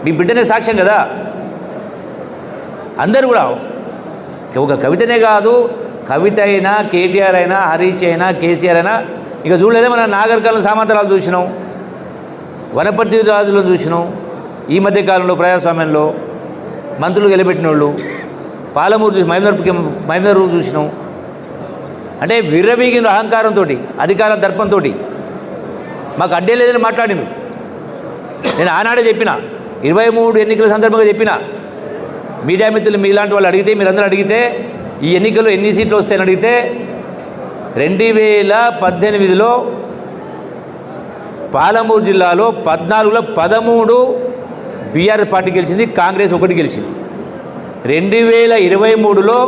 మీ బిడ్డనే సాక్ష్యం కదా. అందరూ కూడా ఒక కవితనే కాదు, కవిత అయినా, కేటీఆర్ అయినా, హరీష్ అయినా, కేసీఆర్ అయినా, ఇక చూడలేదే మన నాగరికర్ణుల సామంతరాలు చూసినాం, వనపర్తి రాజులను చూసినాం, ఈ మధ్యకాలంలో ప్రజాస్వామ్యంలో మంత్రులు గెలిపెట్టిన వాళ్ళు, పాలమూరు చూసి మైమదర్ చూసినాం. అంటే విర్రవీగిన అహంకారంతో, అధికార దర్పంతో మాకు అడ్డే లేదని మాట్లాడిను. నేను ఆనాడే చెప్పిన, 23 ఎన్నికల సందర్భంగా చెప్పిన, మీడియా మిత్రులు మీలాంటి వాళ్ళు అడిగితే, మీరందరూ అడిగితే ఈ ఎన్నికల్లో ఎన్ని సీట్లు వస్తాయని అడిగితే 2018లో పాలమూరు జిల్లాలో 14లో 13 బీఆర్ఎస్ పార్టీ గెలిచింది, కాంగ్రెస్ 1 గెలిచింది. 2023లో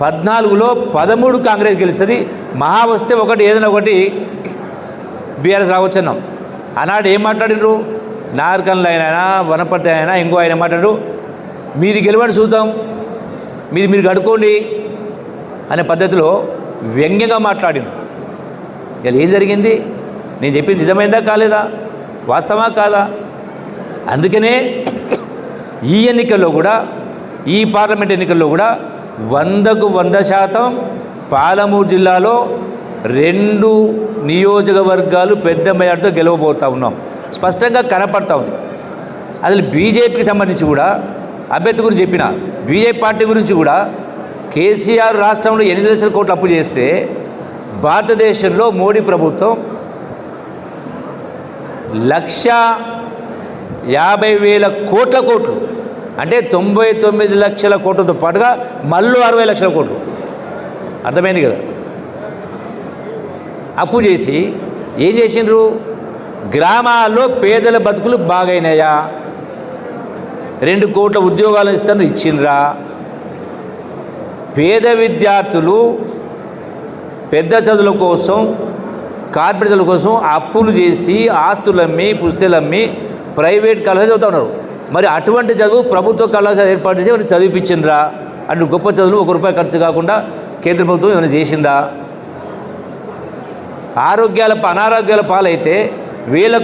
14లో 13 కాంగ్రెస్ గెలుస్తుంది. మహా వస్తే ఏదైనా ఒకటి బీఆర్ఎస్ రావచ్చు అన్నాం. ఆనాడు ఏం మాట్లాడినరు, నాగరికర్ణులు అయినా, వనపర్తి అయినా, ఇంకో ఆయన మాట్లాడరు, మీది గెలవని చూద్దాం, మీది మీరు కడుక్కోండి అనే పద్ధతిలో వ్యంగ్యంగా మాట్లాడిను. ఇలా ఏం జరిగింది? నేను చెప్పింది నిజమైందా కాలేదా, వాస్తవా కాదా? అందుకనే ఈ ఎన్నికల్లో కూడా, ఈ పార్లమెంట్ ఎన్నికల్లో కూడా 100కు 100% పాలమూరు జిల్లాలో 2 నియోజకవర్గాలు పెద్ద మెజార్టీతో గెలవబోతూ ఉన్నాం. స్పష్టంగా కనపడతా ఉంది. అసలు బీజేపీకి సంబంధించి కూడా అభ్యర్థి గురించి చెప్పిన, బీజేపీ పార్టీ గురించి కూడా, కేసీఆర్ రాష్ట్రంలో 8 లక్షల కోట్లు అప్పు చేస్తే భారతదేశంలో మోడీ ప్రభుత్వం 1,50,000 కోట్లు అంటే 99 లక్షల కోట్లతో పాటుగా మళ్ళీ 60 లక్షల కోట్లు, అర్థమైంది కదా, అప్పు చేసి ఏం చేసిండ్రు? గ్రామాల్లో పేదల బతుకులు బాగైనాయా? 2 కోట్ల ఉద్యోగాలు ఇచ్చిండ్రా? పేద విద్యార్థులు పెద్ద చదువుల కోసం, కార్పొరేట్ చదువుల కోసం అప్పులు చేసి, ఆస్తులమ్మి, పుస్తకాలమ్మి ప్రైవేట్ కళాశాల చదువుతూ ఉన్నారు. మరి అటువంటి చదువు ప్రభుత్వ కళాశాల ఏర్పాటు చేసి ఏమైనా చదివిపించిండ్రా? అటు గొప్ప చదువులు ₹1 ఖర్చు కాకుండా కేంద్ర ప్రభుత్వం ఏమైనా చేసిందా? అనారోగ్యాల పాలైతే వేల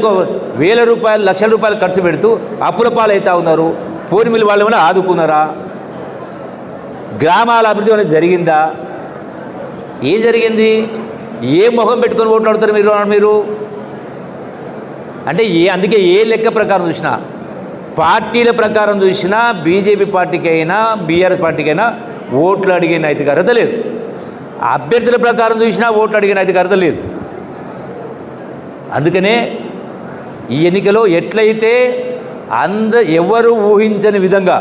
రూపాయలు, లక్షల రూపాయలు ఖర్చు పెడుతూ అప్పుల పాలవుతూ ఉన్నారు. పూర్మిల వాళ్ళు ఏమైనా ఆదుకున్నారా? గ్రామాల అభివృద్ధి అనేది జరిగిందా? ఏం జరిగింది? ఏ మొహం పెట్టుకొని ఓట్లాడుతారు మీరు? అంటే అందుకే ఏ లెక్క ప్రకారం చూసినా, పార్టీల ప్రకారం చూసినా, బీజేపీ పార్టీకి అయినా, బీఆర్ఎస్ పార్టీకి అయినా ఓట్లు అడిగే నైతిక అర్హత లేదు. అభ్యర్థుల ప్రకారం చూసినా ఓట్లు అడిగే నైతిక అర్హత లేదు. అందుకనే ఈ ఎన్నికలో ఎట్లయితే ఎవరు ఊహించని విధంగా,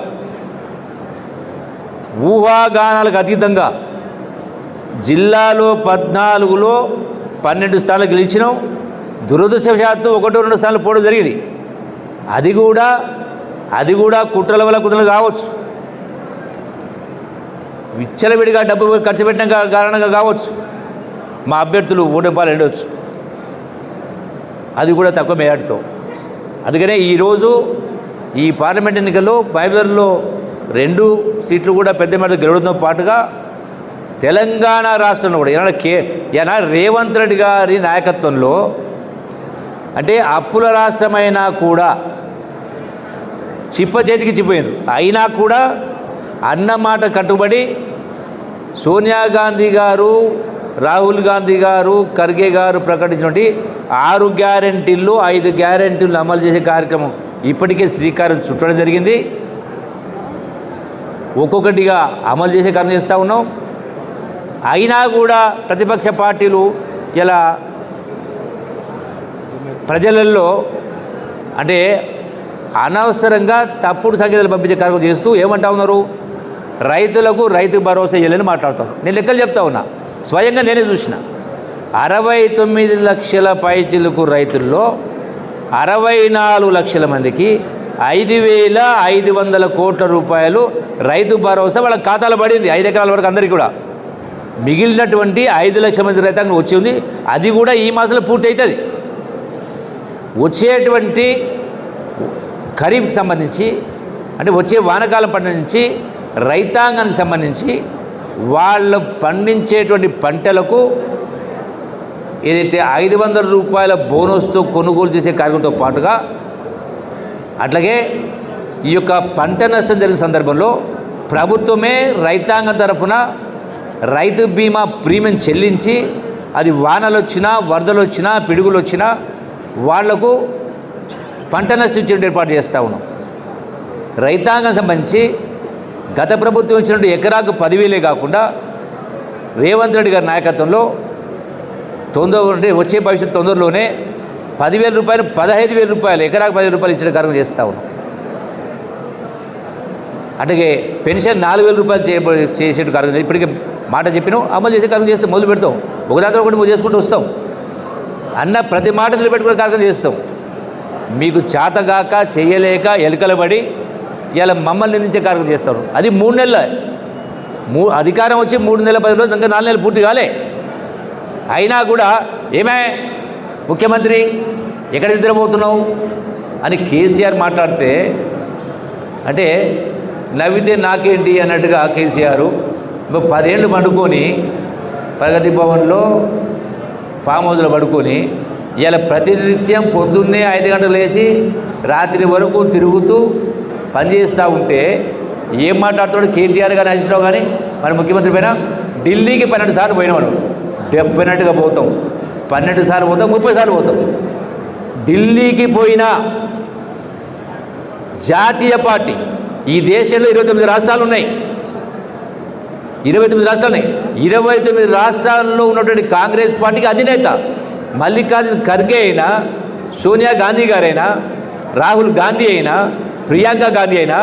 ఊహాగానాలకు అతీతంగా జిల్లాలో 14లో 12 స్థానాలు గెలిచినాం. దురదృష్టవశాత్తు 1-2 స్థానాలు పోవడం జరిగింది. అది కూడా కుట్రల వల్ల కుట్రలు కావచ్చు, విచ్చలవిడిగా డబ్బు ఖర్చు పెట్టిన కారణంగా కావచ్చు, మా అభ్యర్థులు ₹1 ఎండవచ్చు. అది కూడా తక్కువ మెజార్టీతో. అందుకనే ఈరోజు ఈ పార్లమెంట్ ఎన్నికల్లో మైమదర్లో 2 సీట్లు కూడా పెద్ద మెజార్టీతో గెలవడంతో పాటుగా తెలంగాణ రాష్ట్రంలో కూడా ఈనాడు రేవంత్ రెడ్డి గారి నాయకత్వంలో, అంటే అప్పుల రాష్ట్రమైనా కూడా చిప్ప చేతికి చిప్పోయింది, అయినా కూడా అన్నమాట కట్టుబడి సోనియా గాంధీ గారు, రాహుల్ గాంధీ గారు, ఖర్గే గారు ప్రకటించినటువంటి 6 గ్యారెంటీల్లో 5 గ్యారెంటీలు అమలు చేసే కార్యక్రమం ఇప్పటికే శ్రీకారం చుట్టడం జరిగింది. ఒక్కొక్కటిగా అమలు చేసే కార్యం చేస్తూ ఉన్నాం. అయినా కూడా ప్రతిపక్ష పార్టీలు ఇలా ప్రజలలో అంటే అనవసరంగా తప్పుడు సంకేతాలు పంపించే కార్యక్రమం చేస్తూ ఏమంటా ఉన్నారు? రైతులకు రైతు భరోసా ఇవ్వాలని మాట్లాడుతాను. నేను లెక్కలు చెప్తా ఉన్నా, స్వయంగా నేనే చూసిన. 69 లక్షల పైచిలకు రైతుల్లో 64 లక్షల మందికి 5,500 కోట్ల రూపాయలు రైతు భరోసా వాళ్ళ ఖాతాలో పడింది. 5 ఎకరాల వరకు అందరికీ కూడా. మిగిలినటువంటి 5 లక్షల మంది రైతాంగం వచ్చి ఉంది. అది కూడా ఈ మాసంలో పూర్తి అవుతుంది. వచ్చేటువంటి ఖరీఫ్కి సంబంధించి, అంటే వచ్చే వానకాలం పంట నుంచి రైతాంగానికి సంబంధించి వాళ్ళు పండించేటువంటి పంటలకు ఏదైతే 500 రూపాయల బోనస్తో కొనుగోలు చేసే కార్యక్రమంతో పాటుగా అట్లాగే ఈ యొక్క పంట నష్టం జరిగిన సందర్భంలో ప్రభుత్వమే రైతాంగం తరఫున రైతు బీమా ప్రీమియం చెల్లించి అది వానలు వచ్చినా వరదలు వచ్చినా పిడుగులు వచ్చినా వాళ్లకు పంట నష్టం ఇచ్చే ఏర్పాటు చేస్తూ ఉన్నాం. రైతాంగం సంబంధించి గత ప్రభుత్వం ఇచ్చినట్టు ఎకరాకు 10,000 కాకుండా రేవంత్ రెడ్డి గారి నాయకత్వంలో అంటే వచ్చే భవిష్యత్తు తొందరలోనే 10,000 రూపాయలు 15,000 రూపాయలు ఎకరాకు 10,000 రూపాయలు ఇచ్చిన కార్యక్రమం చేస్తూ ఉన్నాం. అట్లాగే పెన్షన్ 4,000 రూపాయలు చేసే కార్యక్రమం ఇప్పటికే మాట చెప్పినాం, అమలు చేసే కార్యక్రమం చేస్తే మొదలు పెడతాం. ఒకదాని ఒకటి నువ్వు చేసుకుంటూ వస్తాం. అన్న ప్రతి మాట నిలబెట్టుకునే కార్యక్రమం చేస్తాం. మీకు చేతగాక చేయలేక ఎలకలబడి ఇలా మమ్మల్ని నిందించే కార్యక్రమం చేస్తారు. అది 3 నెలల అధికారం వచ్చి 3 నెలల 10 రోజులు ఇంకా 4 నెలలు పూర్తి కాలే. అయినా కూడా ఏమే ముఖ్యమంత్రి ఎక్కడ నిద్రపోతున్నావు అని కేసీఆర్ మాట్లాడితే అంటే నవ్వితే నాకేంటి అన్నట్టుగా కేసీఆర్ 10 ఏళ్ళు పండుకొని ప్రగతి భవన్లో ఫామ్ హౌస్లో పడుకొని ఇలా ప్రతినిత్యం పొద్దున్నే 5 గంటలు లేచి రాత్రి వరకు తిరుగుతూ పనిచేస్తూ ఉంటే ఏం మాట్లాడుతాడు కేటీఆర్ కానీ హరీష్ రావు కానీ మన ముఖ్యమంత్రి పైన ఢిల్లీకి 12 సార్లు పోయినాడు. డెఫినెట్గా పోతాం. 12 సార్లు పోతాం, 30 సార్లు పోతాం. ఢిల్లీకి పోయిన జాతీయ పార్టీ ఈ దేశంలో 29 రాష్ట్రాలు ఉన్నాయి. 29 రాష్ట్రాలు ఉన్నాయి. 29 రాష్ట్రాల్లో ఉన్నటువంటి కాంగ్రెస్ పార్టీకి అధినేత మల్లికార్జున ఖర్గే అయినా, సోనియా గాంధీ గారైనా, రాహుల్ గాంధీ అయినా, ప్రియాంక గాంధీ అయినా